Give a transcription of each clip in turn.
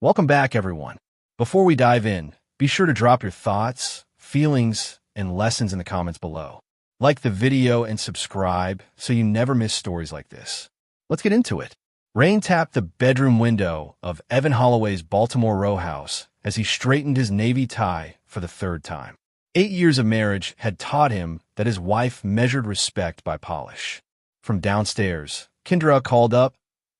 Welcome back, everyone. Before we dive in, be sure to drop your thoughts, feelings, and lessons in the comments below. Like the video and subscribe so you never miss stories like this. Let's get into it. Rain tapped the bedroom window of Evan Holloway's Baltimore row house as he straightened his navy tie for the third time. 8 years of marriage had taught him that his wife measured respect by polish. From downstairs, Kendra called up,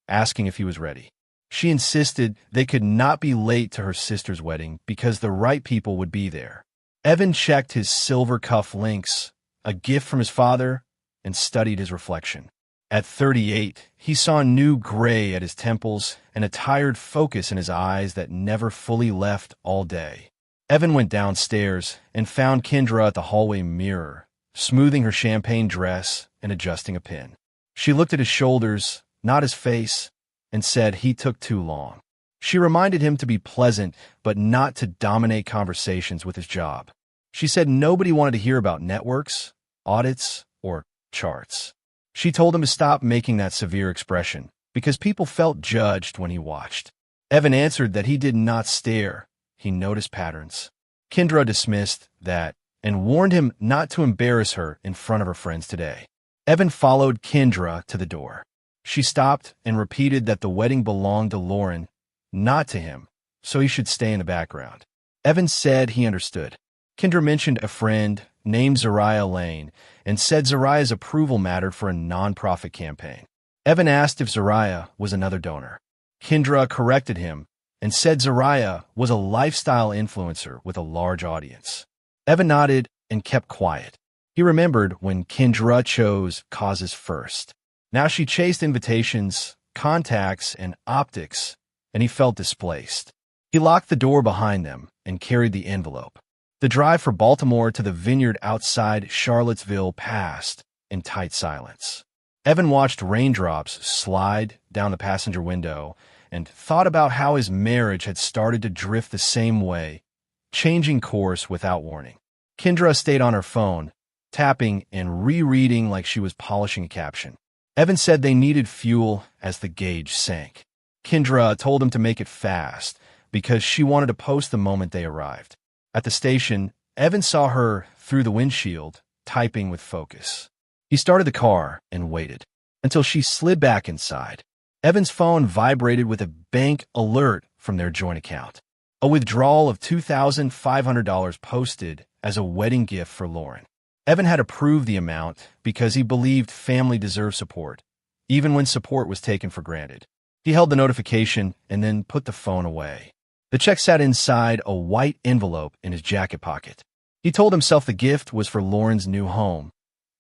asking if he was ready. She insisted they could not be late to her sister's wedding because the right people would be there. Evan checked his silver cuff links, a gift from his father, and studied his reflection. At 38, he saw new gray at his temples and a tired focus in his eyes that never fully left all day. Evan went downstairs and found Kendra at the hallway mirror, smoothing her champagne dress and adjusting a pin. She looked at his shoulders, not his face, and said he took too long. She reminded him to be pleasant, but not to dominate conversations with his job. She said nobody wanted to hear about networks, audits, or charts. She told him to stop making that severe expression, because people felt judged when he watched. Evan answered that he did not stare. He noticed patterns. Kendra dismissed that and warned him not to embarrass her in front of her friends today. Evan followed Kendra to the door. She stopped and repeated that the wedding belonged to Lauren, not to him, so he should stay in the background. Evan said he understood. Kendra mentioned a friend named Zariah Lane and said Zariah's approval mattered for a nonprofit campaign. Evan asked if Zariah was another donor. Kendra corrected him and said Zariah was a lifestyle influencer with a large audience. Evan nodded and kept quiet. He remembered when Kendra chose causes first. Now she chased invitations, contacts, and optics, and he felt displaced. He locked the door behind them and carried the envelope. The drive for Baltimore to the vineyard outside Charlottesville passed in tight silence. Evan watched raindrops slide down the passenger window and thought about how his marriage had started to drift the same way, changing course without warning. Kendra stayed on her phone, tapping and rereading like she was polishing a caption. Evan said they needed fuel as the gauge sank. Kendra told him to make it fast because she wanted to post the moment they arrived. At the station, Evan saw her through the windshield, typing with focus. He started the car and waited until she slid back inside. Evan's phone vibrated with a bank alert from their joint account. A withdrawal of $2,500 posted as a wedding gift for Lauren. Evan had approved the amount because he believed family deserved support, even when support was taken for granted. He held the notification and then put the phone away. The check sat inside a white envelope in his jacket pocket. He told himself the gift was for Lauren's new home,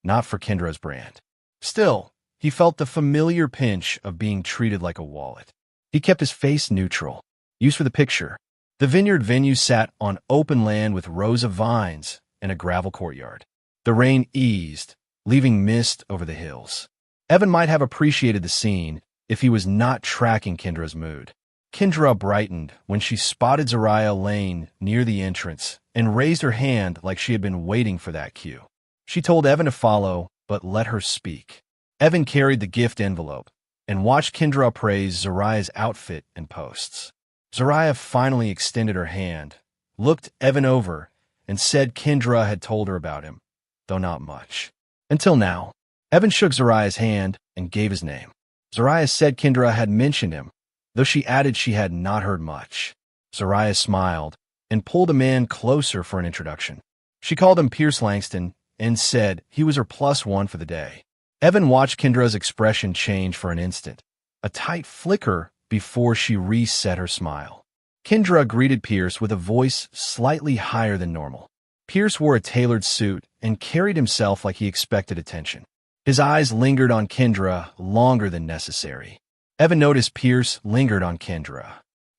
not for Kendra's brand. Still, he felt the familiar pinch of being treated like a wallet. He kept his face neutral, used for the picture. The vineyard venue sat on open land with rows of vines and a gravel courtyard. The rain eased, leaving mist over the hills. Evan might have appreciated the scene if he was not tracking Kendra's mood. Kendra brightened when she spotted Zariah Lane near the entrance and raised her hand like she had been waiting for that cue. She told Evan to follow, but let her speak. Evan carried the gift envelope and watched Kendra praise Zariah's outfit and posts. Zariah finally extended her hand, looked Evan over, and said Kendra had told her about him, though not much. Until now. Evan shook Zariah's hand and gave his name. Zariah said Kendra had mentioned him, though she added she had not heard much. Zariah smiled and pulled a man closer for an introduction. She called him Pierce Langston and said he was her +1 for the day. Evan watched Kendra's expression change for an instant, a tight flicker before she reset her smile. Kendra greeted Pierce with a voice slightly higher than normal. Pierce wore a tailored suit and carried himself like he expected attention. His eyes lingered on Kendra longer than necessary. Evan noticed Pierce lingered on Kendra.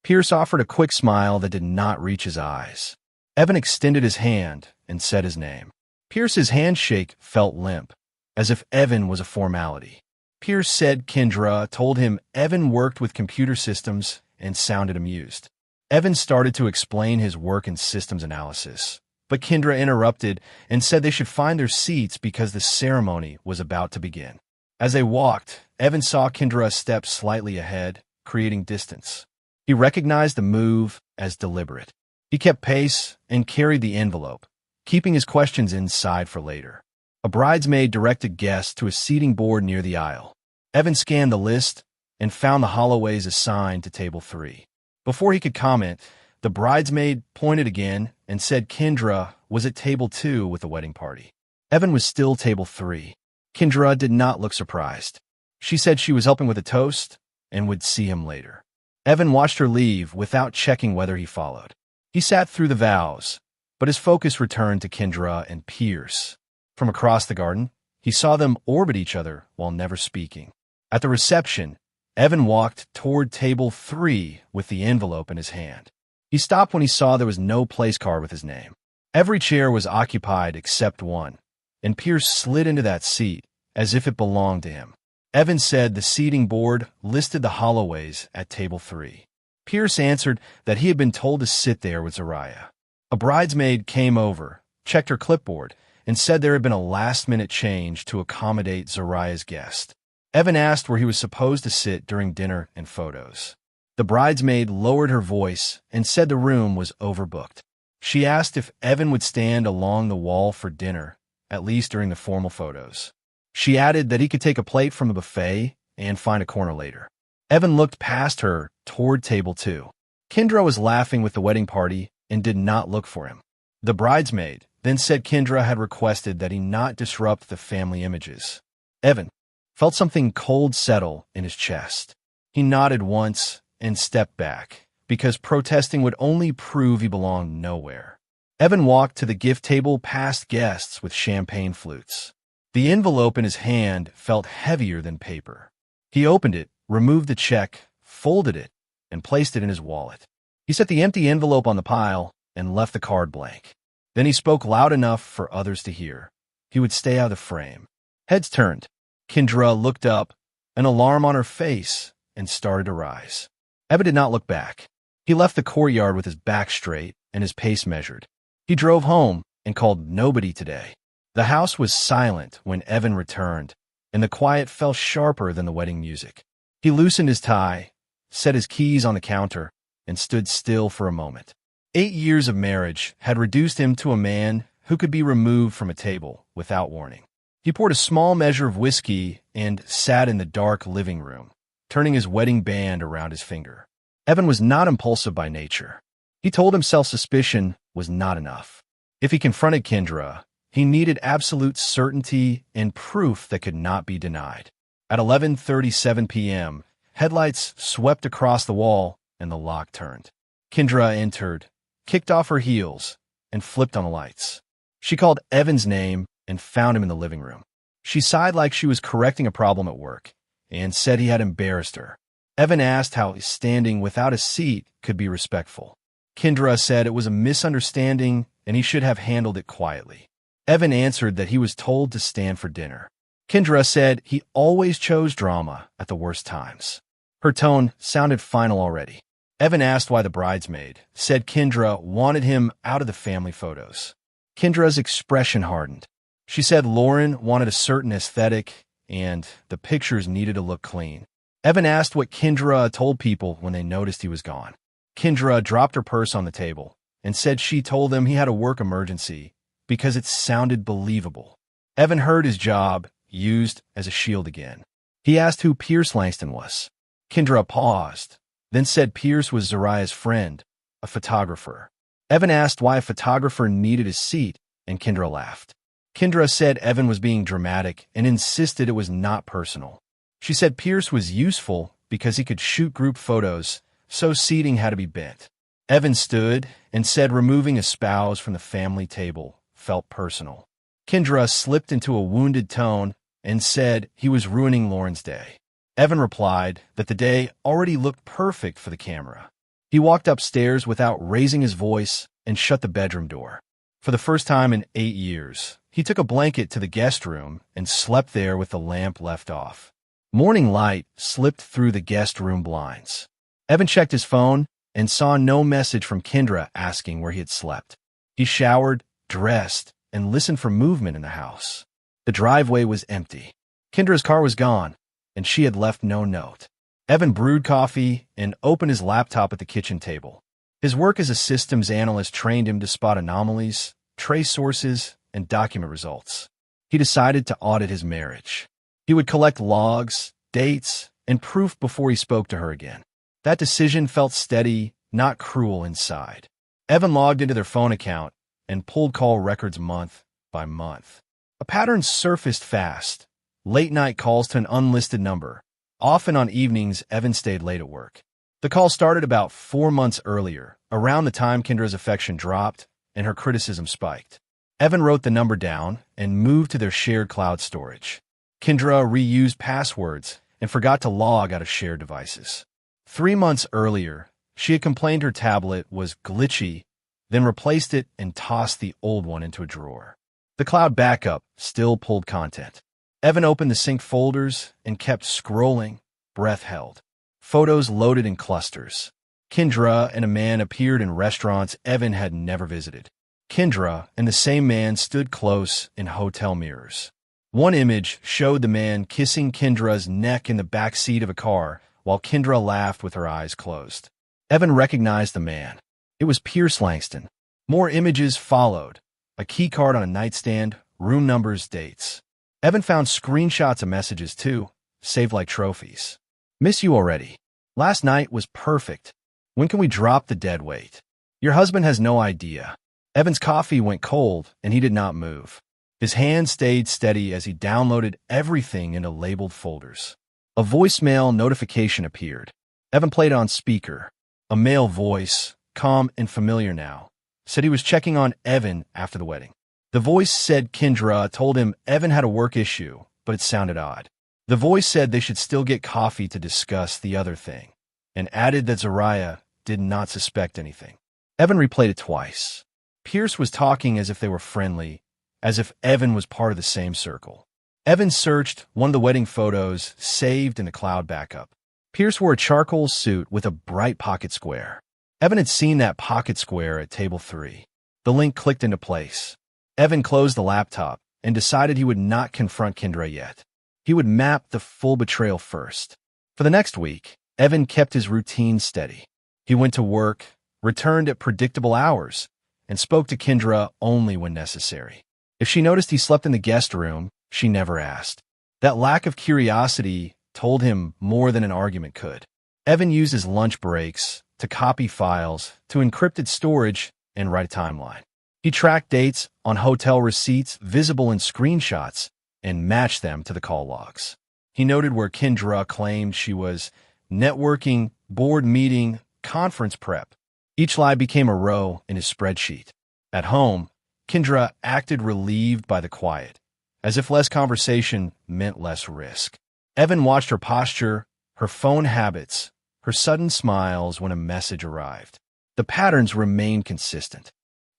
Pierce offered a quick smile that did not reach his eyes. Evan extended his hand and said his name. Pierce's handshake felt limp, as if Evan was a formality. Pierce said Kendra told him Evan worked with computer systems and sounded amused. Evan started to explain his work in systems analysis, but Kendra interrupted and said they should find their seats because the ceremony was about to begin. As they walked, Evan saw Kendra step slightly ahead, creating distance. He recognized the move as deliberate. He kept pace and carried the envelope, keeping his questions inside for later. A bridesmaid directed guests to a seating board near the aisle. Evan scanned the list and found the Holloways assigned to table 3. Before he could comment, the bridesmaid pointed again and said Kendra was at table 2 with the wedding party. Evan was still table 3. Kendra did not look surprised. She said she was helping with a toast and would see him later. Evan watched her leave without checking whether he followed. He sat through the vows, but his focus returned to Kendra and Pierce. From across the garden, he saw them orbit each other while never speaking. At the reception, Evan walked toward table 3 with the envelope in his hand. He stopped when he saw there was no place card with his name. Every chair was occupied except one, and Pierce slid into that seat as if it belonged to him. Evan said the seating board listed the Holloways at table 3. Pierce answered that he had been told to sit there with Zariah. A bridesmaid came over, checked her clipboard, and said there had been a last-minute change to accommodate Zariah's guest. Evan asked where he was supposed to sit during dinner and photos. The bridesmaid lowered her voice and said the room was overbooked. She asked if Evan would stand along the wall for dinner, at least during the formal photos. She added that he could take a plate from a buffet and find a corner later. Evan looked past her toward table 2. Kendra was laughing with the wedding party and did not look for him. The bridesmaid then said Kendra had requested that he not disrupt the family images. Evan felt something cold settle in his chest. He nodded once and stepped back, because protesting would only prove he belonged nowhere. Evan walked to the gift table past guests with champagne flutes. The envelope in his hand felt heavier than paper. He opened it, removed the check, folded it, and placed it in his wallet. He set the empty envelope on the pile and left the card blank. Then he spoke loud enough for others to hear. He would stay out of the frame. Heads turned. Kendra looked up, an alarm on her face, and started to rise. Evan did not look back. He left the courtyard with his back straight and his pace measured. He drove home and called nobody today. The house was silent when Evan returned, and the quiet fell sharper than the wedding music. He loosened his tie, set his keys on the counter, and stood still for a moment. 8 years of marriage had reduced him to a man who could be removed from a table without warning. He poured a small measure of whiskey and sat in the dark living room, turning his wedding band around his finger. Evan was not impulsive by nature. He told himself suspicion was not enough. If he confronted Kendra, he needed absolute certainty and proof that could not be denied. At 11:37 p.m., headlights swept across the wall and the lock turned. Kendra entered, kicked off her heels, and flipped on the lights. She called Evan's name and found him in the living room. She sighed like she was correcting a problem at work and said he had embarrassed her. Evan asked how standing without a seat could be respectful. Kendra said it was a misunderstanding and he should have handled it quietly. Evan answered that he was told to stand for dinner. Kendra said he always chose drama at the worst times. Her tone sounded final already. Evan asked why the bridesmaid said Kendra wanted him out of the family photos. Kendra's expression hardened. She said Lauren wanted a certain aesthetic and the pictures needed to look clean. Evan asked what Kendra told people when they noticed he was gone. Kendra dropped her purse on the table and said she told him he had a work emergency because it sounded believable. Evan heard his job used as a shield again. He asked who Pierce Langston was. Kendra paused, then said Pierce was Zariah's friend, a photographer. Evan asked why a photographer needed his seat, and Kendra laughed. Kendra said Evan was being dramatic and insisted it was not personal. She said Pierce was useful because he could shoot group photos, so seating had to be bent. Evan stood and said removing a spouse from the family table felt personal. Kendra slipped into a wounded tone and said he was ruining Lauren's day. Evan replied that the day already looked perfect for the camera. He walked upstairs without raising his voice and shut the bedroom door. For the first time in 8 years, he took a blanket to the guest room and slept there with the lamp left off. Morning light slipped through the guest room blinds. Evan checked his phone and saw no message from Kendra asking where he had slept. He showered, dressed, and listened for movement in the house. The driveway was empty. Kendra's car was gone, and she had left no note. Evan brewed coffee and opened his laptop at the kitchen table. His work as a systems analyst trained him to spot anomalies, trace sources, and document results. He decided to audit his marriage. He would collect logs, dates, and proof before he spoke to her again. That decision felt steady, not cruel inside. Evan logged into their phone account and pulled call records month by month. A pattern surfaced fast. Late-night calls to an unlisted number. Often on evenings, Evan stayed late at work. The call started about 4 months earlier, around the time Kendra's affection dropped and her criticism spiked. Evan wrote the number down and moved to their shared cloud storage. Kendra reused passwords and forgot to log out of shared devices. 3 months earlier, she had complained her tablet was glitchy, then replaced it and tossed the old one into a drawer. The cloud backup still pulled content. Evan opened the sync folders and kept scrolling, breath held. Photos loaded in clusters. Kendra and a man appeared in restaurants Evan had never visited. Kendra and the same man stood close in hotel mirrors. One image showed the man kissing Kendra's neck in the back seat of a car while Kendra laughed with her eyes closed. Evan recognized the man. It was Pierce Langston. More images followed. A key card on a nightstand, room numbers, dates. Evan found screenshots of messages too, saved like trophies. Miss you already. Last night was perfect. When can we drop the dead weight? Your husband has no idea. Evan's coffee went cold and he did not move. His hand stayed steady as he downloaded everything into labeled folders. A voicemail notification appeared. Evan played it on speaker. A male voice, calm and familiar now, said he was checking on Evan after the wedding. The voice said Kendra told him Evan had a work issue, but it sounded odd. The voice said they should still get coffee to discuss the other thing, and added that Zariah did not suspect anything. Evan replayed it twice. Pierce was talking as if they were friendly, as if Evan was part of the same circle. Evan searched one of the wedding photos saved in the cloud backup. Pierce wore a charcoal suit with a bright pocket square. Evan had seen that pocket square at table 3. The link clicked into place. Evan closed the laptop and decided he would not confront Kendra yet. He would map the full betrayal first. For the next week, Evan kept his routine steady. He went to work, returned at predictable hours, and spoke to Kendra only when necessary. If she noticed he slept in the guest room, she never asked. That lack of curiosity told him more than an argument could. Evan used his lunch breaks to copy files to encrypted storage and write a timeline. He tracked dates on hotel receipts visible in screenshots and matched them to the call logs. He noted where Kendra claimed she was networking, board meeting, conference prep. Each lie became a row in his spreadsheet. At home, Kendra acted relieved by the quiet, as if less conversation meant less risk. Evan watched her posture, her phone habits, her sudden smiles when a message arrived. The patterns remained consistent.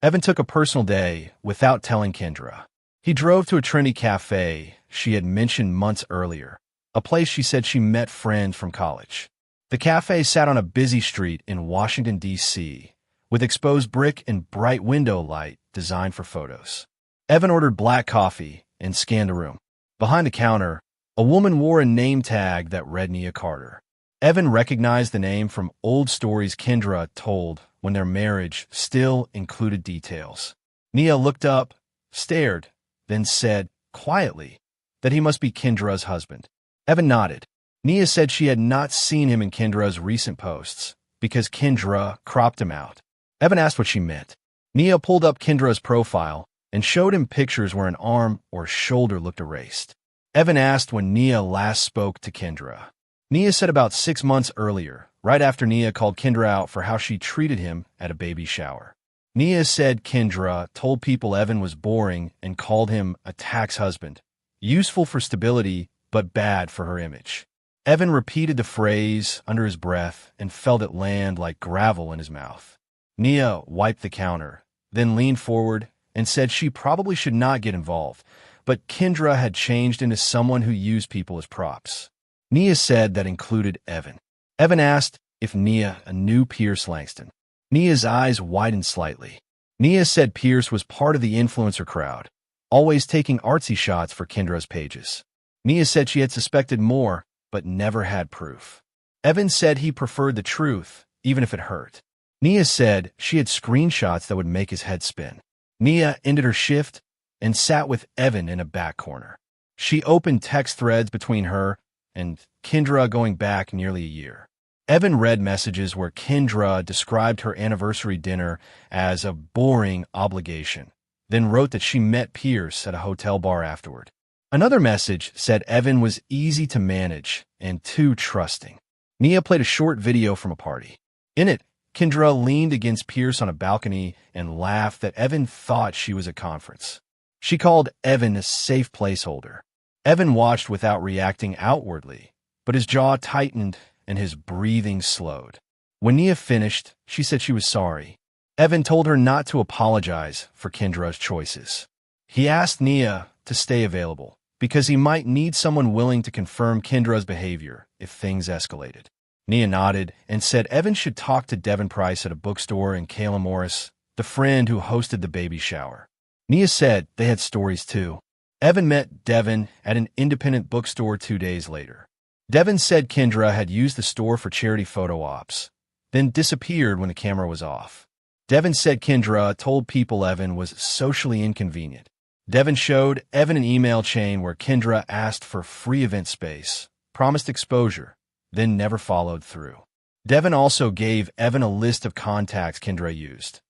Evan took a personal day without telling Kendra. He drove to a trendy cafe she had mentioned months earlier, a place she said she met friends from college. The cafe sat on a busy street in Washington, D.C., with exposed brick and bright window light designed for photos. Evan ordered black coffee and scanned the room. Behind the counter, a woman wore a name tag that read Nia Carter. Evan recognized the name from old stories Kendra told when their marriage still included details. Nia looked up, stared, then said, quietly, that he must be Kendra's husband. Evan nodded. Nia said she had not seen him in Kendra's recent posts because Kendra cropped him out. Evan asked what she meant. Nia pulled up Kendra's profile and showed him pictures where an arm or shoulder looked erased. Evan asked when Nia last spoke to Kendra. Nia said about 6 months earlier, right after Nia called Kendra out for how she treated him at a baby shower. Nia said Kendra told people Evan was boring and called him a tax husband, useful for stability but bad for her image. Evan repeated the phrase under his breath and felt it land like gravel in his mouth. Nia wiped the counter, then leaned forward and said she probably should not get involved, but Kendra had changed into someone who used people as props. Nia said that included Evan. Evan asked if Nia knew Pierce Langston. Nia's eyes widened slightly. Nia said Pierce was part of the influencer crowd, always taking artsy shots for Kendra's pages. Nia said she had suspected more, but never had proof. Evan said he preferred the truth, even if it hurt. Nia said she had screenshots that would make his head spin. Nia ended her shift and sat with Evan in a back corner. She opened text threads between her and Kendra going back nearly a year. Evan read messages where Kendra described her anniversary dinner as a boring obligation, then wrote that she met Pierce at a hotel bar afterward. Another message said Evan was easy to manage and too trusting. Nia played a short video from a party. In it, Kendra leaned against Pierce on a balcony and laughed that Evan thought she was at conference. She called Evan a safe placeholder. Evan watched without reacting outwardly, but his jaw tightened and his breathing slowed. When Nia finished, she said she was sorry. Evan told her not to apologize for Kendra's choices. He asked Nia to stay available because he might need someone willing to confirm Kendra's behavior if things escalated. Nia nodded and said Evan should talk to Devin Price at a bookstore and Kayla Morris, the friend who hosted the baby shower. Nia said they had stories too. Evan met Devin at an independent bookstore 2 days later. Devin said Kendra had used the store for charity photo ops, then disappeared when the camera was off. Devin said Kendra told people Evan was socially inconvenient. Devin showed Evan an email chain where Kendra asked for free event space, promised exposure, then never followed through. Devin also gave Evan a list of contacts Kendra used: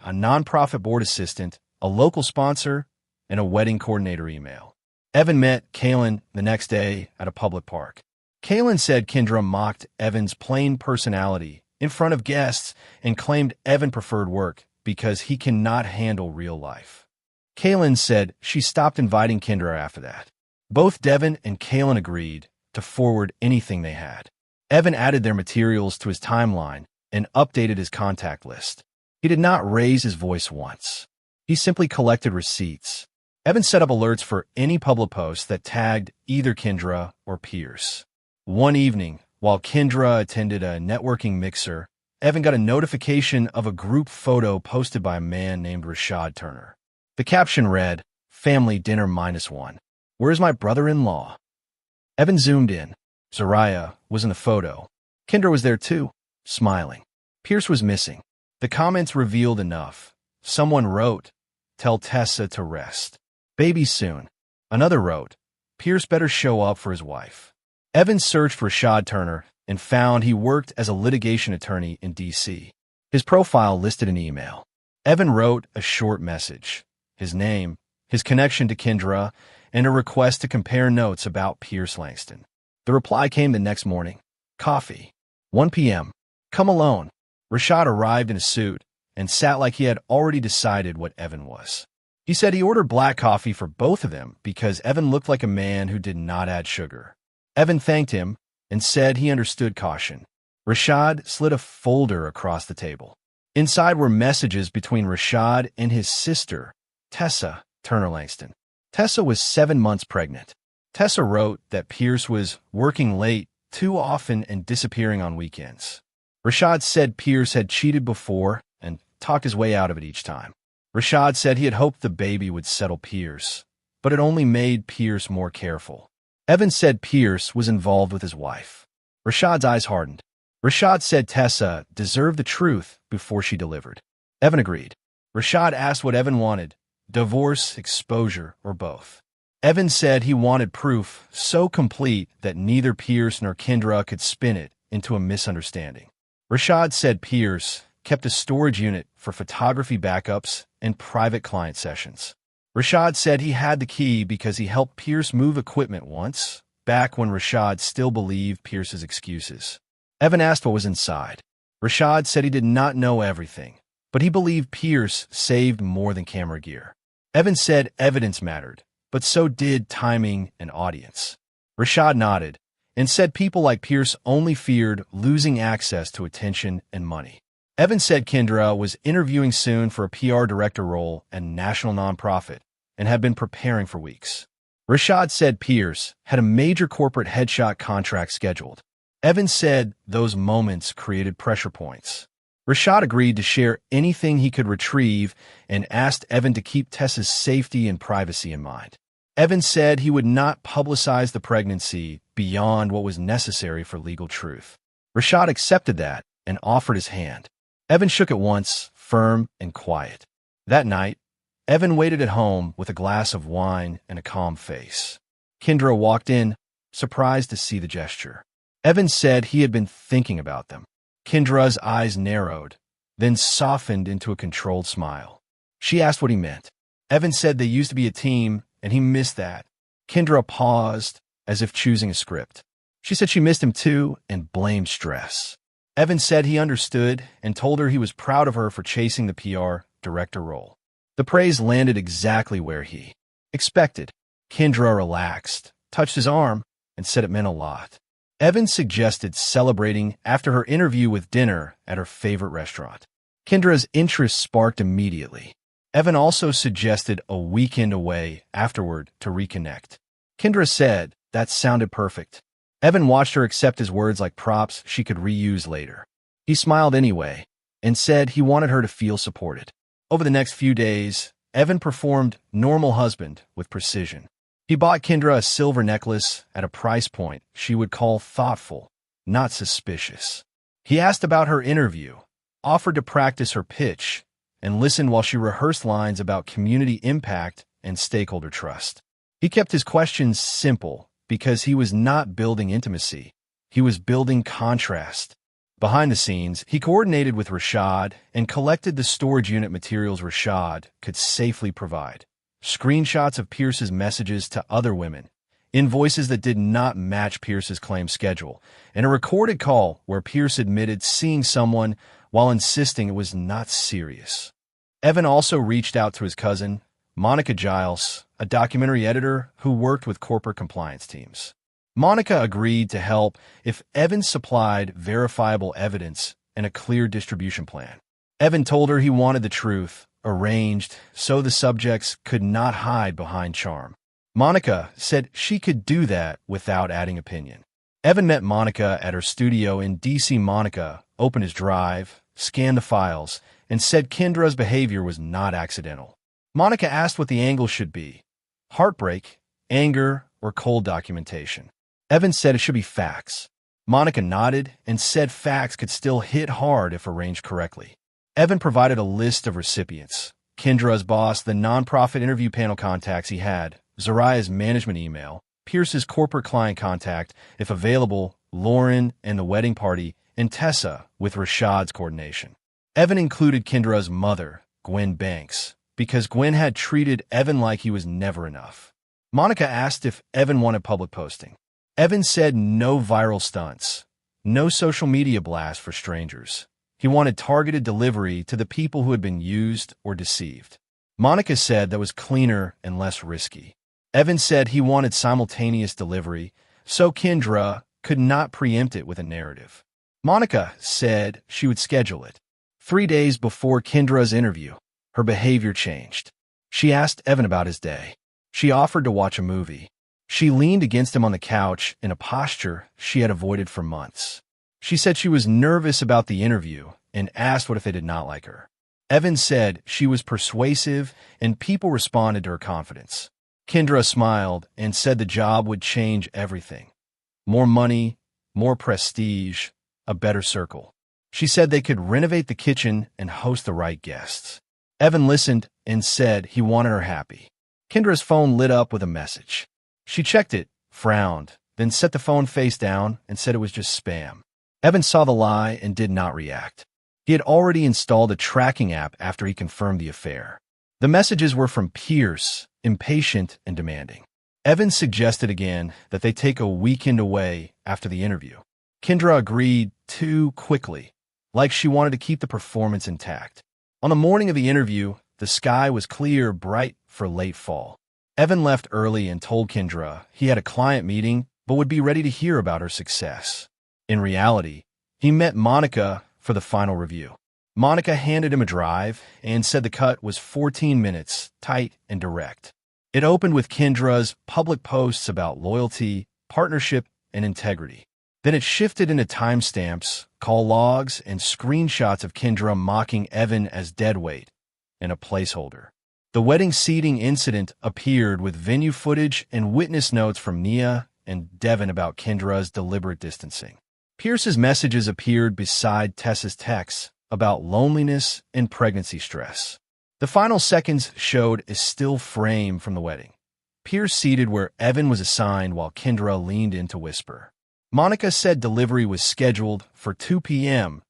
a nonprofit board assistant, a local sponsor, and a wedding coordinator email. Evan met Kaylin the next day at a public park. Kaylin said Kendra mocked Evan's plain personality in front of guests and claimed Evan preferred work because he cannot handle real life. Kaylin said she stopped inviting Kendra after that. Both Devin and Kaylin agreed to forward anything they had. Evan added their materials to his timeline and updated his contact list. He did not raise his voice once. He simply collected receipts. Evan set up alerts for any public post that tagged either Kendra or Pierce. One evening, while Kendra attended a networking mixer, Evan got a notification of a group photo posted by a man named Rashad Turner. The caption read, "Family dinner -1. Where's my brother-in-law?" Evan zoomed in. Zariah was in the photo. Kendra was there too, smiling. Pierce was missing. The comments revealed enough. Someone wrote, "Tell Tessa to rest. Baby soon." Another wrote, "Pierce better show up for his wife." Evan searched for Rashad Turner and found he worked as a litigation attorney in D.C. His profile listed an email. Evan wrote a short message: his name, his connection to Kendra, and a request to compare notes about Pierce Langston. The reply came the next morning. Coffee. 1 p.m. Come alone. Rashad arrived in a suit and sat like he had already decided what Evan was. He said he ordered black coffee for both of them because Evan looked like a man who did not add sugar. Evan thanked him and said he understood caution. Rashad slid a folder across the table. Inside were messages between Rashad and his sister, Tessa Turner Langston. Tessa was 7 months pregnant. Tessa wrote that Pierce was working late too often and disappearing on weekends. Rashad said Pierce had cheated before and talked his way out of it each time. Rashad said he had hoped the baby would settle Pierce, but it only made Pierce more careful. Evan said Pierce was involved with his wife. Rashad's eyes hardened. Rashad said Tessa deserved the truth before she delivered. Evan agreed. Rashad asked what Evan wanted: divorce, exposure, or both. Evan said he wanted proof so complete that neither Pierce nor Kendra could spin it into a misunderstanding. Rashad said Pierce kept a storage unit for photography backups and private client sessions. Rashad said he had the key because he helped Pierce move equipment once, back when Rashad still believed Pierce's excuses. Evan asked what was inside. Rashad said he did not know everything, but he believed Pierce saved more than camera gear. Evan said evidence mattered, but so did timing and audience. Rashad nodded and said people like Pierce only feared losing access to attention and money. Evan said Kendra was interviewing soon for a PR director role at a national nonprofit and had been preparing for weeks. Rashad said Pierce had a major corporate headshot contract scheduled. Evan said those moments created pressure points. Rashad agreed to share anything he could retrieve and asked Evan to keep Tessa's safety and privacy in mind. Evan said he would not publicize the pregnancy beyond what was necessary for legal truth. Rashad accepted that and offered his hand. Evan shook it once, firm and quiet. That night, Evan waited at home with a glass of wine and a calm face. Kendra walked in, surprised to see the gesture. Evan said he had been thinking about them. Kendra's eyes narrowed, then softened into a controlled smile. She asked what he meant. Evan said they used to be a team, and he missed that. Kendra paused, as if choosing a script. She said she missed him too and blamed stress. Evan said he understood and told her he was proud of her for chasing the PR director role. The praise landed exactly where he expected. Kendra relaxed, touched his arm, and said it meant a lot. Evan suggested celebrating after her interview with dinner at her favorite restaurant. Kendra's interest sparked immediately. Evan also suggested a weekend away afterward to reconnect. Kendra said that sounded perfect. Evan watched her accept his words like props she could reuse later. He smiled anyway and said he wanted her to feel supported. Over the next few days, Evan performed normal husband with precision. He bought Kendra a silver necklace at a price point she would call thoughtful, not suspicious. He asked about her interview, offered to practice her pitch, and listened while she rehearsed lines about community impact and stakeholder trust. He kept his questions simple because he was not building intimacy. He was building contrast. Behind the scenes, he coordinated with Rashad and collected the storage unit materials Rashad could safely provide. Screenshots of Pierce's messages to other women, invoices that did not match Pierce's claim schedule, and a recorded call where Pierce admitted seeing someone while insisting it was not serious. Evan also reached out to his cousin, Monica Giles, a documentary editor who worked with corporate compliance teams. Monica agreed to help if Evan supplied verifiable evidence and a clear distribution plan. Evan told her he wanted the truth, arranged so the subjects could not hide behind charm. Monica said she could do that without adding opinion. Evan met Monica at her studio in D.C. Monica opened his drive, scanned the files, and said Kendra's behavior was not accidental. Monica asked what the angle should be: heartbreak, anger, or cold documentation. Evan said it should be facts. Monica nodded and said facts could still hit hard if arranged correctly. Evan provided a list of recipients: Kendra's boss, the nonprofit interview panel contacts he had, Zariah's management email, Pierce's corporate client contact, if available, Lauren and the wedding party, and Tessa with Rashad's coordination. Evan included Kendra's mother, Gwen Banks, because Gwen had treated Evan like he was never enough. Monica asked if Evan wanted public posting. Evan said no viral stunts, no social media blast for strangers. He wanted targeted delivery to the people who had been used or deceived. Monica said that was cleaner and less risky. Evan said he wanted simultaneous delivery, so Kendra could not preempt it with a narrative. Monica said she would schedule it. 3 days before Kendra's interview, her behavior changed. She asked Evan about his day. She offered to watch a movie. She leaned against him on the couch in a posture she had avoided for months. She said she was nervous about the interview and asked what if they did not like her. Evan said she was persuasive and people responded to her confidence. Kendra smiled and said the job would change everything. More money, more prestige, a better circle. She said they could renovate the kitchen and host the right guests. Evan listened and said he wanted her happy. Kendra's phone lit up with a message. She checked it, frowned, then set the phone face down and said it was just spam. Evan saw the lie and did not react. He had already installed a tracking app after he confirmed the affair. The messages were from Pierce, impatient and demanding. Evan suggested again that they take a weekend away after the interview. Kendra agreed too quickly, like she wanted to keep the performance intact. On the morning of the interview, the sky was clear, bright for late fall. Evan left early and told Kendra he had a client meeting but would be ready to hear about her success. In reality, he met Monica for the final review. Monica handed him a drive and said the cut was 14 minutes, tight and direct. It opened with Kendra's public posts about loyalty, partnership, and integrity. Then it shifted into timestamps, call logs, and screenshots of Kendra mocking Evan as deadweight and a placeholder. The wedding seating incident appeared with venue footage and witness notes from Nia and Devin about Kendra's deliberate distancing. Pierce's messages appeared beside Tessa's texts about loneliness and pregnancy stress. The final seconds showed a still frame from the wedding. Pierce seated where Evan was assigned while Kendra leaned in to whisper. Monica said delivery was scheduled for 2 p.m.,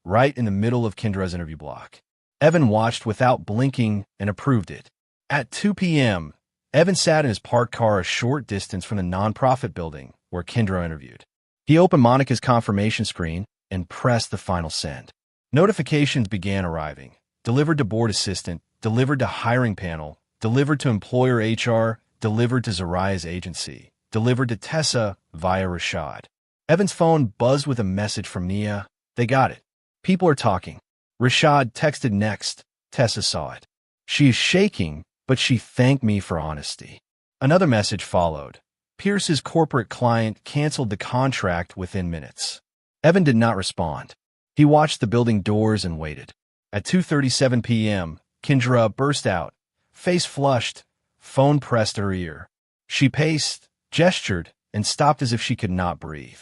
right in the middle of Kendra's interview block. Evan watched without blinking and approved it. At 2 p.m., Evan sat in his parked car a short distance from the nonprofit building where Kendra interviewed. He opened Monica's confirmation screen and pressed the final send. Notifications began arriving. Delivered to board assistant, delivered to hiring panel, delivered to employer HR, delivered to Zariah's agency, delivered to Tessa via Rashad. Evan's phone buzzed with a message from Nia. They got it. People are talking. Rashad texted next. Tessa saw it. She is shaking, but she thanked me for honesty. Another message followed. Pierce's corporate client canceled the contract within minutes. Evan did not respond. He watched the building doors and waited. At 2:37 p.m., Kendra burst out, face flushed, phone pressed to her ear. She paced, gestured, and stopped as if she could not breathe.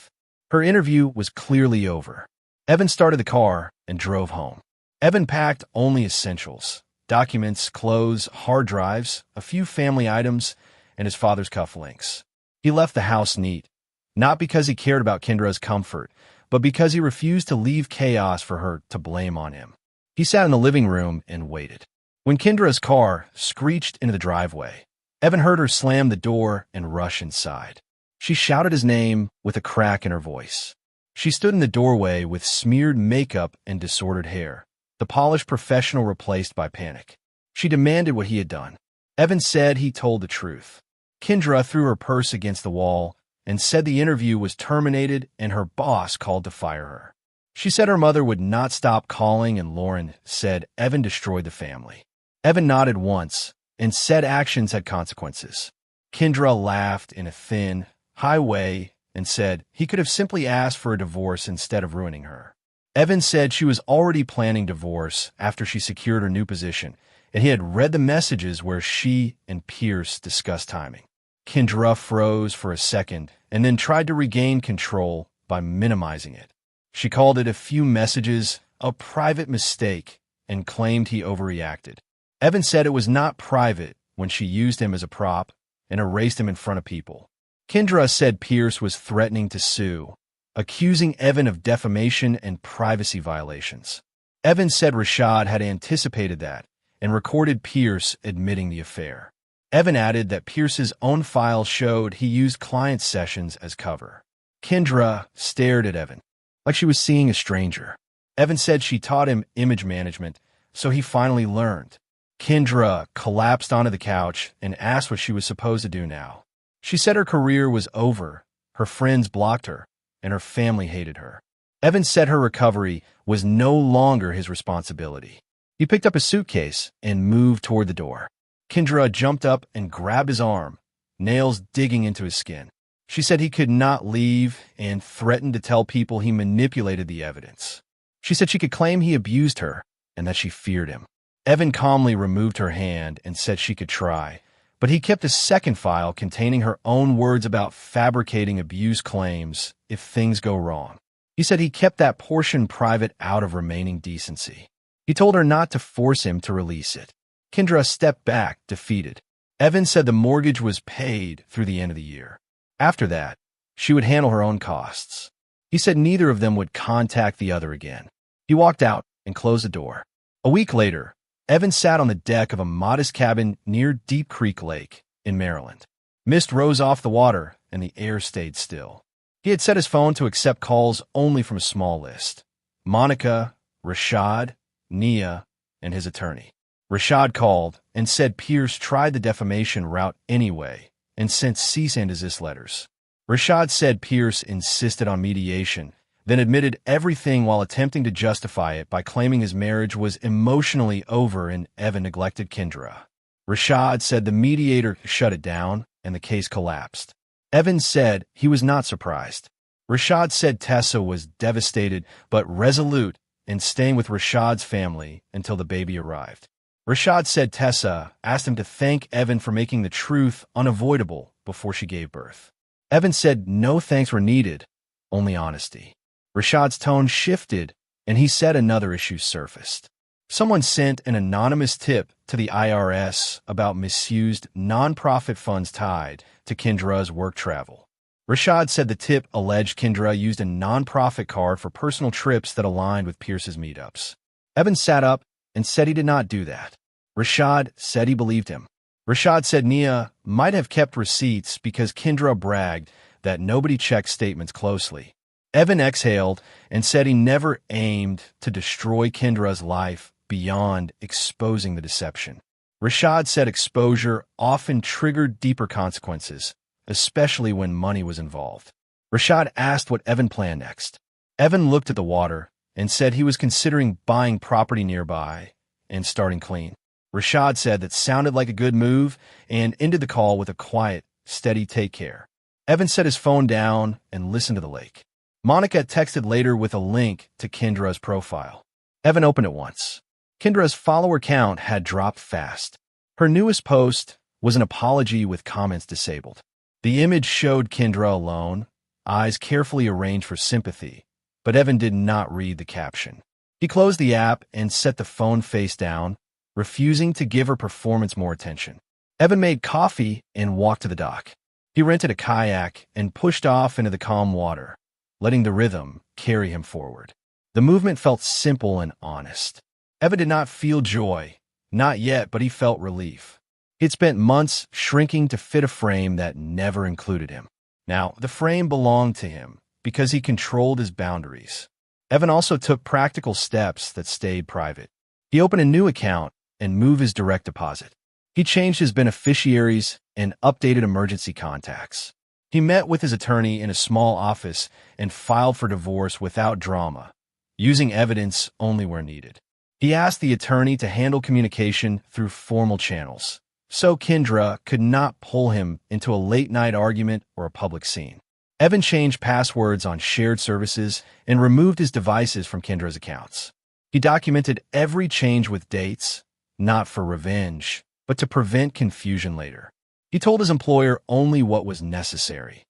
Her interview was clearly over. Evan started the car and drove home. Evan packed only essentials: documents, clothes, hard drives, a few family items, and his father's cufflinks. He left the house neat, not because he cared about Kendra's comfort, but because he refused to leave chaos for her to blame on him. He sat in the living room and waited. When Kendra's car screeched into the driveway, Evan heard her slam the door and rush inside. She shouted his name with a crack in her voice. She stood in the doorway with smeared makeup and disordered hair, the polished professional replaced by panic. She demanded what he had done. Evan said he told the truth. Kendra threw her purse against the wall and said the interview was terminated and her boss called to fire her. She said her mother would not stop calling, and Lauren said Evan destroyed the family. Evan nodded once and said actions had consequences. Kendra laughed in a thin, high way and said he could have simply asked for a divorce instead of ruining her. Evan said she was already planning divorce after she secured her new position, and he had read the messages where she and Pierce discussed timing. Kendra froze for a second and then tried to regain control by minimizing it. She called it a few messages a private mistake and claimed he overreacted. Evan said it was not private when she used him as a prop and erased him in front of people. Kendra said Pierce was threatening to sue, accusing Evan of defamation and privacy violations. Evan said Rashad had anticipated that and recorded Pierce admitting the affair. Evan added that Pierce's own files showed he used client sessions as cover. Kendra stared at Evan like she was seeing a stranger. Evan said she taught him image management, so he finally learned. Kendra collapsed onto the couch and asked what she was supposed to do now. She said her career was over, her friends blocked her, and her family hated her. Evan said her recovery was no longer his responsibility. He picked up a suitcase and moved toward the door. Kendra jumped up and grabbed his arm, nails digging into his skin. She said he could not leave and threatened to tell people he manipulated the evidence. She said she could claim he abused her and that she feared him. Evan calmly removed her hand and said she could try, but he kept a second file containing her own words about fabricating abuse claims if things go wrong. He said he kept that portion private out of remaining decency. He told her not to force him to release it. Kendra stepped back, defeated. Evan said the mortgage was paid through the end of the year. After that, she would handle her own costs. He said neither of them would contact the other again. He walked out and closed the door. A week later, Evan sat on the deck of a modest cabin near Deep Creek Lake in Maryland. Mist rose off the water and the air stayed still. He had set his phone to accept calls only from a small list: Monica, Rashad, Nia, and his attorney. Rashad called and said Pierce tried the defamation route anyway and sent cease and desist letters. Rashad said Pierce insisted on mediation, then admitted everything while attempting to justify it by claiming his marriage was emotionally over and Evan neglected Kendra. Rashad said the mediator shut it down and the case collapsed. Evan said he was not surprised. Rashad said Tessa was devastated but resolute in staying with Rashad's family until the baby arrived. Rashad said Tessa asked him to thank Evan for making the truth unavoidable before she gave birth. Evan said no thanks were needed, only honesty. Rashad's tone shifted, and he said another issue surfaced. Someone sent an anonymous tip to the IRS about misused nonprofit funds tied to Kendra's work travel. Rashad said the tip alleged Kendra used a nonprofit card for personal trips that aligned with Pierce's meetups. Evan sat up and said he did not do that. Rashad said he believed him. Rashad said Nia might have kept receipts because Kendra bragged that nobody checked statements closely. Evan exhaled and said he never aimed to destroy Kendra's life beyond exposing the deception. Rashad said exposure often triggered deeper consequences, especially when money was involved. Rashad asked what Evan planned next. Evan looked at the water and said he was considering buying property nearby and starting clean. Rashad said that sounded like a good move and ended the call with a quiet, steady take care. Evan set his phone down and listened to the lake. Monica texted later with a link to Kendra's profile. Evan opened it once. Kendra's follower count had dropped fast. Her newest post was an apology with comments disabled. The image showed Kendra alone, eyes carefully arranged for sympathy, but Evan did not read the caption. He closed the app and set the phone face down, refusing to give her performance more attention. Evan made coffee and walked to the dock. He rented a kayak and pushed off into the calm water, letting the rhythm carry him forward. The movement felt simple and honest. Evan did not feel joy, not yet, but he felt relief. He'd spent months shrinking to fit a frame that never included him. Now, the frame belonged to him because he controlled his boundaries. Evan also took practical steps that stayed private. He opened a new account and moved his direct deposit. He changed his beneficiaries and updated emergency contacts. He met with his attorney in a small office and filed for divorce without drama, using evidence only where needed. He asked the attorney to handle communication through formal channels, so Kendra could not pull him into a late-night argument or a public scene. Evan changed passwords on shared services and removed his devices from Kendra's accounts. He documented every change with dates, not for revenge, but to prevent confusion later. He told his employer only what was necessary.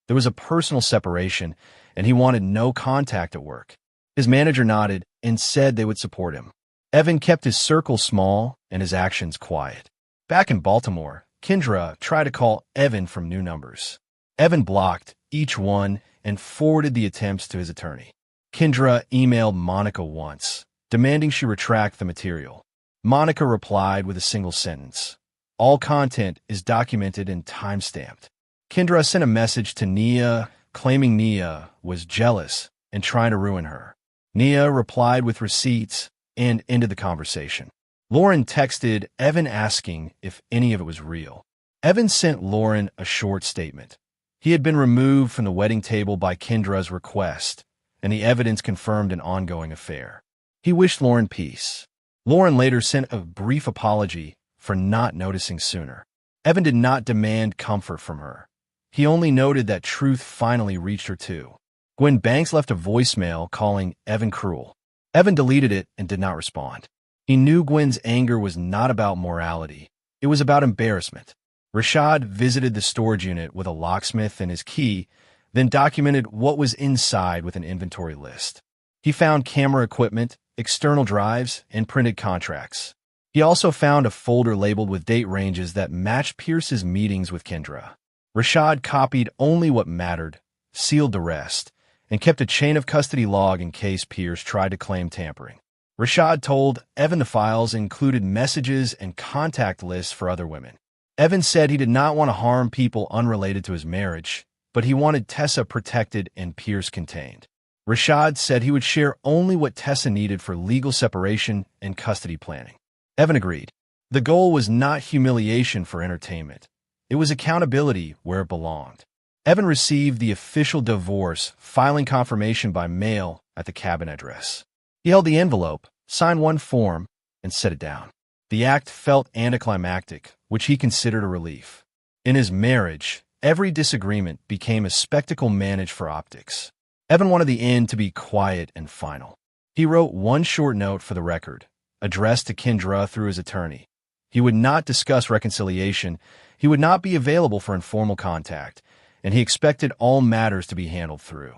There was a personal separation, and he wanted no contact at work. His manager nodded and said they would support him. Evan kept his circle small and his actions quiet. Back in Baltimore, Kendra tried to call Evan from new numbers. Evan blocked each one and forwarded the attempts to his attorney. Kendra emailed Monica once, demanding she retract the material. Monica replied with a single sentence. All content is documented and time-stamped. Kendra sent a message to Nia, claiming Nia was jealous and trying to ruin her. Nia replied with receipts and ended the conversation. Lauren texted Evan asking if any of it was real. Evan sent Lauren a short statement. He had been removed from the wedding table by Kendra's request, and the evidence confirmed an ongoing affair. He wished Lauren peace. Lauren later sent a brief apology for not noticing sooner. Evan did not demand comfort from her. He only noted that truth finally reached her too. Gwen Banks left a voicemail calling Evan cruel. Evan deleted it and did not respond. He knew Gwen's anger was not about morality. It was about embarrassment. Rashad visited the storage unit with a locksmith and his key, then documented what was inside with an inventory list. He found camera equipment, external drives, and printed contracts. He also found a folder labeled with date ranges that matched Pierce's meetings with Kendra. Rashad copied only what mattered, sealed the rest, and kept a chain of custody log in case Pierce tried to claim tampering. Rashad told Evan the files included messages and contact lists for other women. Evan said he did not want to harm people unrelated to his marriage, but he wanted Tessa protected and Pierce contained. Rashad said he would share only what Tessa needed for legal separation and custody planning. Evan agreed. The goal was not humiliation for entertainment. It was accountability where it belonged. Evan received the official divorce filing confirmation by mail at the cabin address. He held the envelope, signed one form, and set it down. The act felt anticlimactic, which he considered a relief. In his marriage, every disagreement became a spectacle managed for optics. Evan wanted the end to be quiet and final. He wrote one short note for the record, addressed to Kendra through his attorney. He would not discuss reconciliation, he would not be available for informal contact, and he expected all matters to be handled through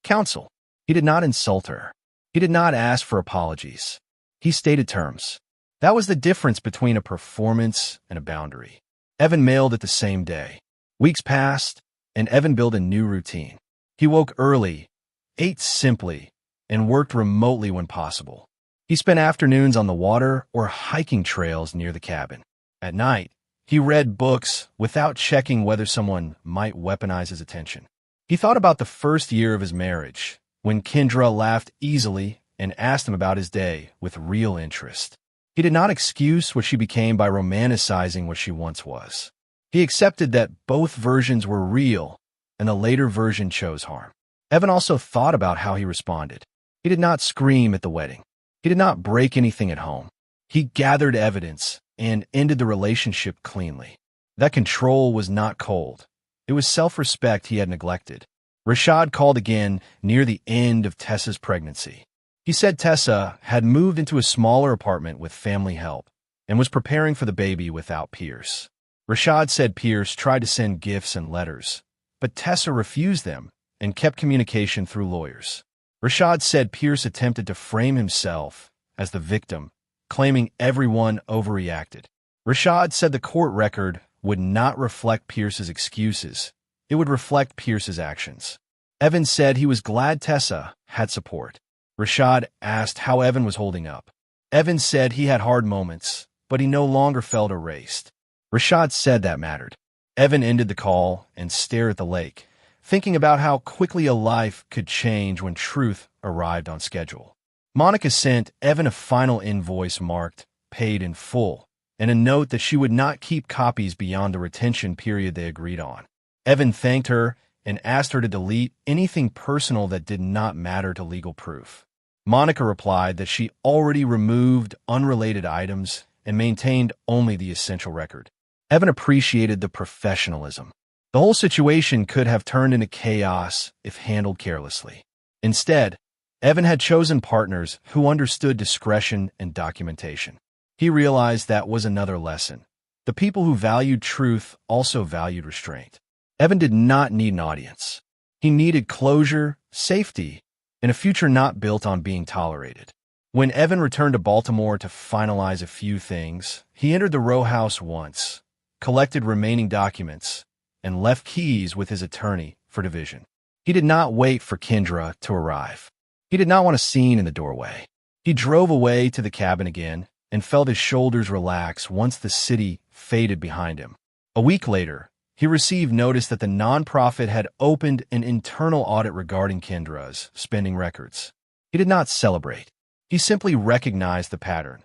counsel. He did not insult her. He did not ask for apologies. He stated terms. That was the difference between a performance and a boundary. Evan mailed it the same day. Weeks passed, and Evan built a new routine. He woke early, ate simply, and worked remotely when possible. He spent afternoons on the water or hiking trails near the cabin. At night, he read books without checking whether someone might weaponize his attention. He thought about the first year of his marriage, when Kendra laughed easily and asked him about his day with real interest. He did not excuse what she became by romanticizing what she once was. He accepted that both versions were real, and the later version chose harm. Evan also thought about how he responded. He did not scream at the wedding. He did not break anything at home. He gathered evidence and ended the relationship cleanly. That control was not cold. It was self-respect he had neglected. Rashad called again near the end of Tessa's pregnancy. He said Tessa had moved into a smaller apartment with family help and was preparing for the baby without Pierce. Rashad said Pierce tried to send gifts and letters, but Tessa refused them and kept communication through lawyers. Rashad said Pierce attempted to frame himself as the victim, claiming everyone overreacted. Rashad said the court record would not reflect Pierce's excuses. It would reflect Pierce's actions. Evan said he was glad Tessa had support. Rashad asked how Evan was holding up. Evan said he had hard moments, but he no longer felt erased. Rashad said that mattered. Evan ended the call and stared at the lake, thinking about how quickly a life could change when truth arrived on schedule. Monica sent Evan a final invoice marked paid in full and a note that she would not keep copies beyond the retention period they agreed on. Evan thanked her and asked her to delete anything personal that did not matter to legal proof. Monica replied that she already removed unrelated items and maintained only the essential record. Evan appreciated the professionalism. The whole situation could have turned into chaos if handled carelessly. Instead, Evan had chosen partners who understood discretion and documentation. He realized that was another lesson. The people who valued truth also valued restraint. Evan did not need an audience. He needed closure, safety, and a future not built on being tolerated. When Evan returned to Baltimore to finalize a few things, he entered the row house once, collected remaining documents, and left keys with his attorney for division. He did not wait for Kendra to arrive. He did not want a scene in the doorway. He drove away to the cabin again and felt his shoulders relax once the city faded behind him. A week later, he received notice that the nonprofit had opened an internal audit regarding Kendra's spending records. He did not celebrate. He simply recognized the pattern.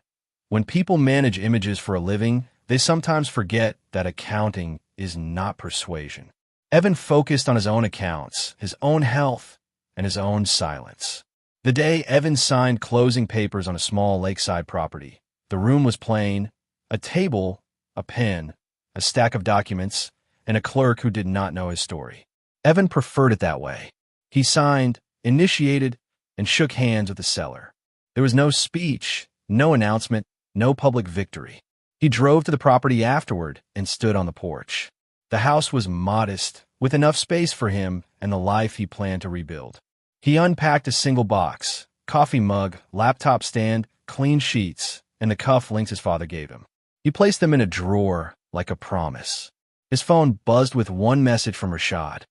When people manage images for a living, they sometimes forget that accounting is not persuasion. Evan focused on his own accounts, his own health, and his own silence. The day Evan signed closing papers on a small lakeside property, the room was plain: a table, a pen, a stack of documents, and a clerk who did not know his story. Evan preferred it that way. He signed, initiated, and shook hands with the seller. There was no speech, no announcement, no public victory. He drove to the property afterward and stood on the porch. The house was modest, with enough space for him and the life he planned to rebuild. He unpacked a single box, coffee mug, laptop stand, clean sheets, and the cufflinks his father gave him. He placed them in a drawer like a promise. His phone buzzed with one message from Rashad.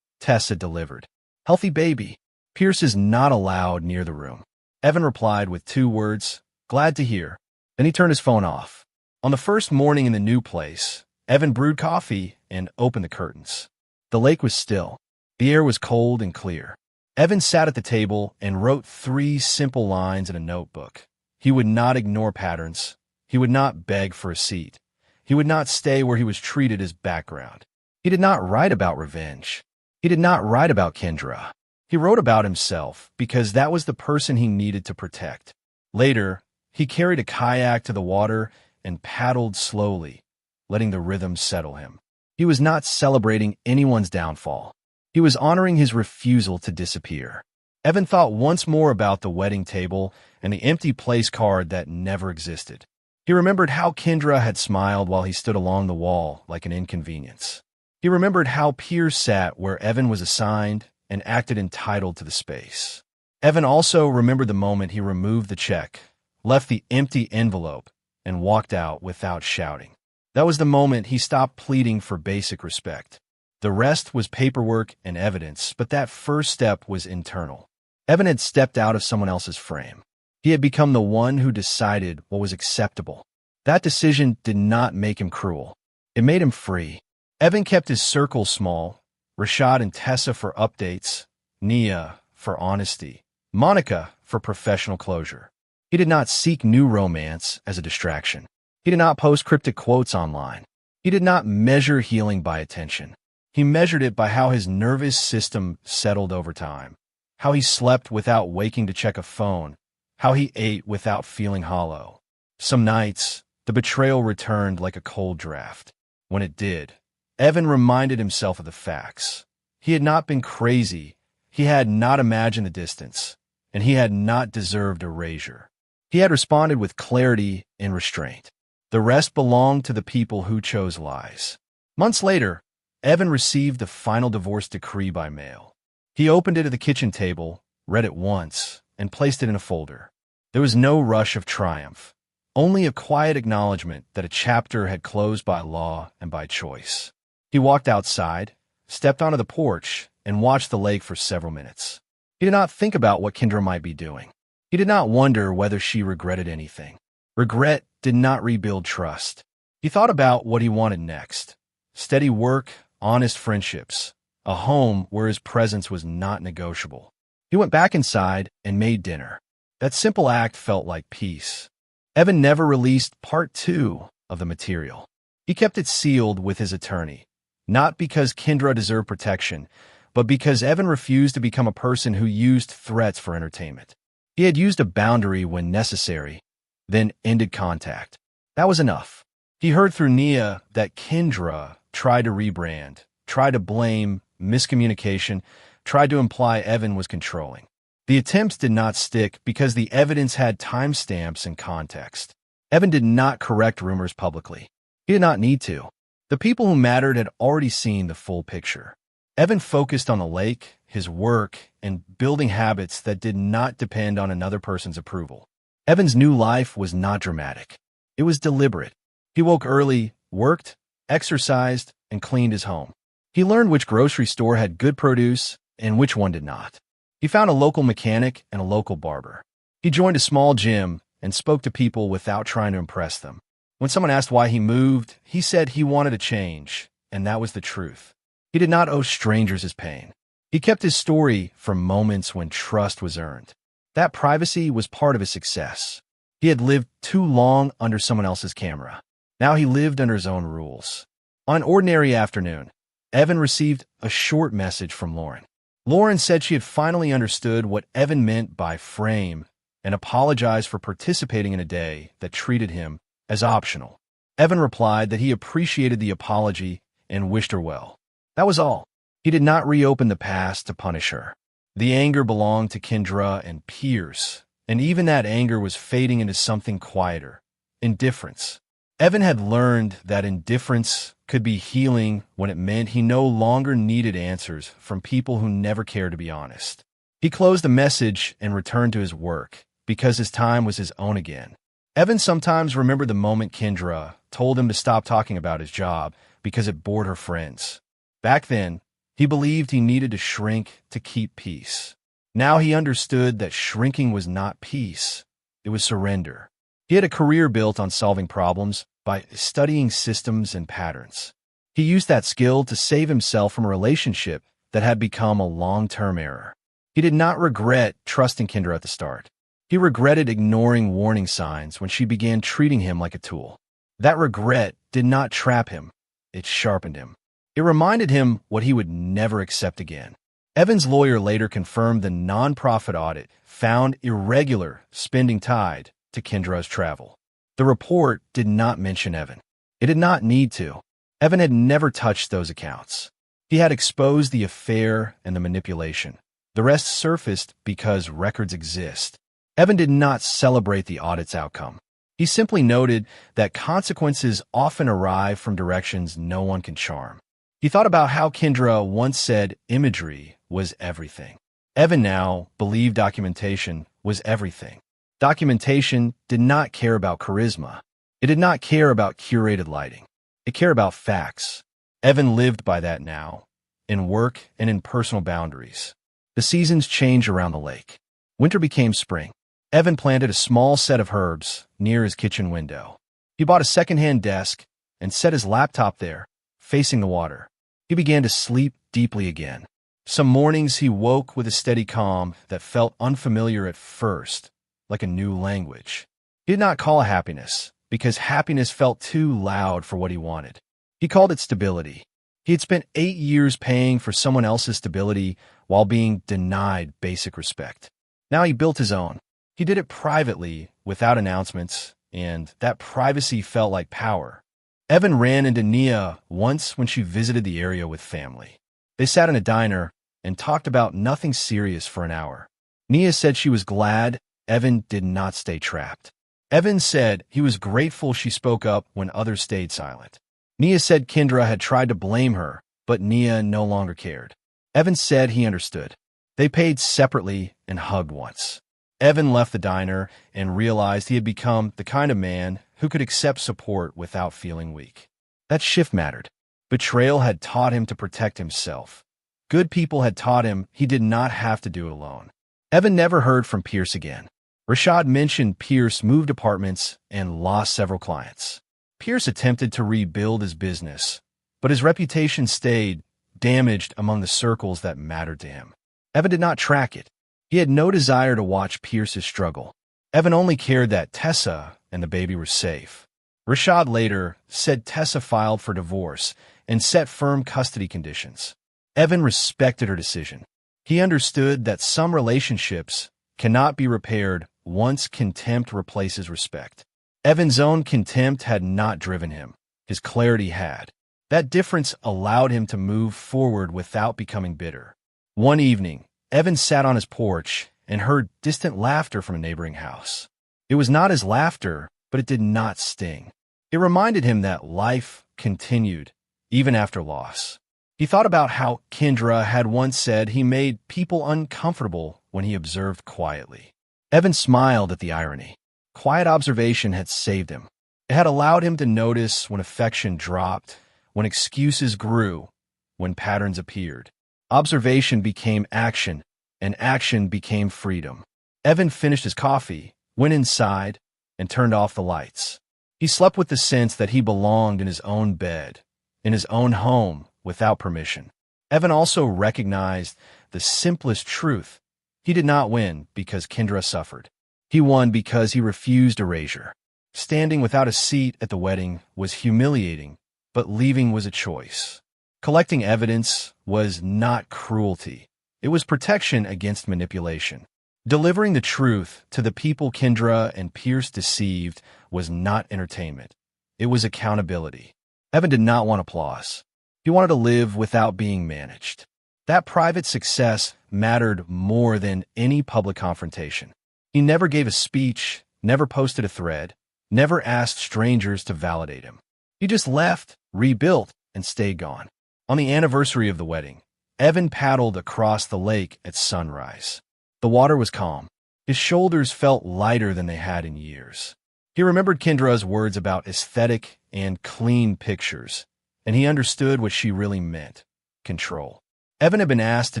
Tessa delivered. Healthy baby. Pierce is not allowed near the room. Evan replied with 2 words, glad to hear. Then he turned his phone off. On the first morning in the new place, Evan brewed coffee and opened the curtains. The lake was still. The air was cold and clear. Evan sat at the table and wrote 3 simple lines in a notebook. He would not ignore patterns. He would not beg for a seat. He would not stay where he was treated as background. He did not write about revenge. He did not write about Kendra. He wrote about himself because that was the person he needed to protect. Later, he carried a kayak to the water and paddled slowly, letting the rhythm settle him. He was not celebrating anyone's downfall. He was honoring his refusal to disappear. Evan thought once more about the wedding table and the empty place card that never existed. He remembered how Kendra had smiled while he stood along the wall like an inconvenience. He remembered how Pierce sat where Evan was assigned and acted entitled to the space. Evan also remembered the moment he removed the check, left the empty envelope, and walked out without shouting. That was the moment he stopped pleading for basic respect. The rest was paperwork and evidence, but that first step was internal. Evan had stepped out of someone else's frame. He had become the one who decided what was acceptable. That decision did not make him cruel. It made him free. Evan kept his circle small, Rashad and Tessa for updates, Nia for honesty, Monica for professional closure. He did not seek new romance as a distraction. He did not post cryptic quotes online. He did not measure healing by attention. He measured it by how his nervous system settled over time, how he slept without waking to check a phone, how he ate without feeling hollow. Some nights, the betrayal returned like a cold draft. When it did, Evan reminded himself of the facts. He had not been crazy, he had not imagined the distance, and he had not deserved erasure. He had responded with clarity and restraint. The rest belonged to the people who chose lies. Months later, Evan received the final divorce decree by mail. He opened it at the kitchen table, read it once, and placed it in a folder. There was no rush of triumph, only a quiet acknowledgement that a chapter had closed by law and by choice. He walked outside, stepped onto the porch, and watched the lake for several minutes. He did not think about what Kendra might be doing. He did not wonder whether she regretted anything. Regret did not rebuild trust. He thought about what he wanted next: steady work, honest friendships, a home where his presence was not negotiable. He went back inside and made dinner. That simple act felt like peace. Evan never released part 2 of the material. He kept it sealed with his attorney, not because Kendra deserved protection, but because Evan refused to become a person who used threats for entertainment. He had used a boundary when necessary, then ended contact. That was enough. He heard through Nia that Kendra tried to rebrand, tried to blame, miscommunication, tried to imply Evan was controlling. The attempts did not stick because the evidence had timestamps and context. Evan did not correct rumors publicly. He did not need to. The people who mattered had already seen the full picture. Evan focused on the lake, his work, and building habits that did not depend on another person's approval. Evan's new life was not dramatic. It was deliberate. He woke early, worked, exercised, and cleaned his home. He learned which grocery store had good produce and which one did not. He found a local mechanic and a local barber. He joined a small gym and spoke to people without trying to impress them. When someone asked why he moved, he said he wanted to change, and that was the truth. He did not owe strangers his pain. He kept his story from moments when trust was earned. That privacy was part of his success. He had lived too long under someone else's camera. Now he lived under his own rules. On an ordinary afternoon, Evan received a short message from Lauren. Lauren said she had finally understood what Evan meant by frame and apologized for participating in a day that treated him as optional. Evan replied that he appreciated the apology and wished her well. That was all. He did not reopen the past to punish her. The anger belonged to Kendra and Pierce, and even that anger was fading into something quieter: indifference. Evan had learned that indifference could be healing when it meant he no longer needed answers from people who never cared to be honest. He closed the message and returned to his work because his time was his own again. Evan sometimes remembered the moment Kendra told him to stop talking about his job because it bored her friends. Back then, he believed he needed to shrink to keep peace. Now he understood that shrinking was not peace, it was surrender. He had a career built on solving problems by studying systems and patterns. He used that skill to save himself from a relationship that had become a long-term error. He did not regret trusting Kendra at the start. He regretted ignoring warning signs when she began treating him like a tool. That regret did not trap him, it sharpened him. It reminded him what he would never accept again. Evan's lawyer later confirmed the nonprofit audit found irregular spending tied to Kendra's travel. The report did not mention Evan. It did not need to. Evan had never touched those accounts. He had exposed the affair and the manipulation. The rest surfaced because records exist. Evan did not celebrate the audit's outcome. He simply noted that consequences often arrive from directions no one can charm. He thought about how Kendra once said imagery was everything. Evan now believed documentation was everything. Documentation did not care about charisma. It did not care about curated lighting. It cared about facts. Evan lived by that now, in work and in personal boundaries. The seasons changed around the lake. Winter became spring. Evan planted a small set of herbs near his kitchen window. He bought a second-hand desk and set his laptop there, facing the water. He began to sleep deeply again. Some mornings he woke with a steady calm that felt unfamiliar at first, like a new language. He did not call it happiness, because happiness felt too loud for what he wanted. He called it stability. He had spent 8 years paying for someone else's stability while being denied basic respect. Now he built his own. He did it privately, without announcements, and that privacy felt like power. Evan ran into Nia once when she visited the area with family. They sat in a diner and talked about nothing serious for an hour. Nia said she was glad Evan did not stay trapped. Evan said he was grateful she spoke up when others stayed silent. Nia said Kendra had tried to blame her, but Nia no longer cared. Evan said he understood. They paid separately and hugged once. Evan left the diner and realized he had become the kind of man who could accept support without feeling weak. That shift mattered. Betrayal had taught him to protect himself. Good people had taught him he did not have to do it alone. Evan never heard from Pierce again. Rashad mentioned Pierce moved apartments and lost several clients. Pierce attempted to rebuild his business, but his reputation stayed damaged among the circles that mattered to him. Evan did not track it. He had no desire to watch Pierce's struggle. Evan only cared that Tessa and the baby were safe. Rashad later said Tessa filed for divorce and set firm custody conditions. Evan respected her decision. He understood that some relationships cannot be repaired once contempt replaces respect. Evan's own contempt had not driven him. His clarity had. That difference allowed him to move forward without becoming bitter. One evening, Evan sat on his porch and heard distant laughter from a neighboring house. It was not his laughter, but it did not sting. It reminded him that life continued, even after loss. He thought about how Kendra had once said he made people uncomfortable when he observed quietly. Evan smiled at the irony. Quiet observation had saved him. It had allowed him to notice when affection dropped, when excuses grew, when patterns appeared. Observation became action, and action became freedom. Evan finished his coffee, went inside, and turned off the lights. He slept with the sense that he belonged in his own bed, in his own home, without permission. Evan also recognized the simplest truth. He did not win because Kendra suffered. He won because he refused erasure. Standing without a seat at the wedding was humiliating, but leaving was a choice. Collecting evidence was not cruelty. It was protection against manipulation. Delivering the truth to the people Kendra and Pierce deceived was not entertainment. It was accountability. Evan did not want applause. He wanted to live without being managed. That private success mattered more than any public confrontation. He never gave a speech, never posted a thread, never asked strangers to validate him. He just left, rebuilt, and stayed gone. On the anniversary of the wedding, Evan paddled across the lake at sunrise. The water was calm. His shoulders felt lighter than they had in years. He remembered Kendra's words about aesthetic and clean pictures, and he understood what she really meant: control. Evan had been asked to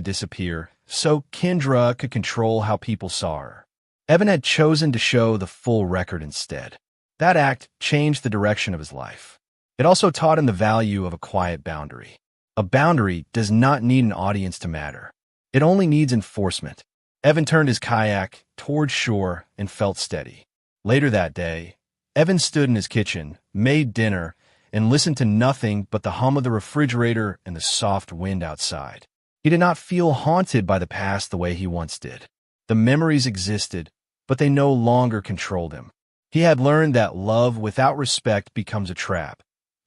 disappear so Kendra could control how people saw her. Evan had chosen to show the full record instead. That act changed the direction of his life. It also taught him the value of a quiet boundary. A boundary does not need an audience to matter. It only needs enforcement. Evan turned his kayak toward shore and felt steady. Later that day, Evan stood in his kitchen, made dinner, and listened to nothing but the hum of the refrigerator and the soft wind outside. He did not feel haunted by the past the way he once did. The memories existed, but they no longer controlled him. He had learned that love without respect becomes a trap,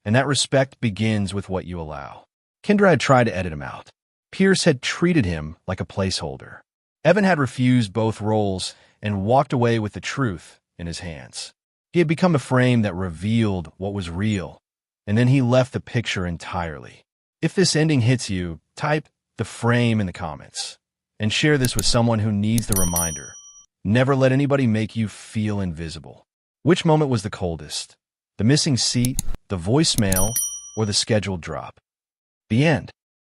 and that respect begins with what you allow. Kendra had tried to edit him out. Pierce had treated him like a placeholder. Evan had refused both roles and walked away with the truth in his hands. He had become a frame that revealed what was real, and then he left the picture entirely. If this ending hits you, type "the frame" in the comments. And share this with someone who needs the reminder. Never let anybody make you feel invisible. Which moment was the coldest? The missing seat, the voicemail, or the scheduled drop? The end.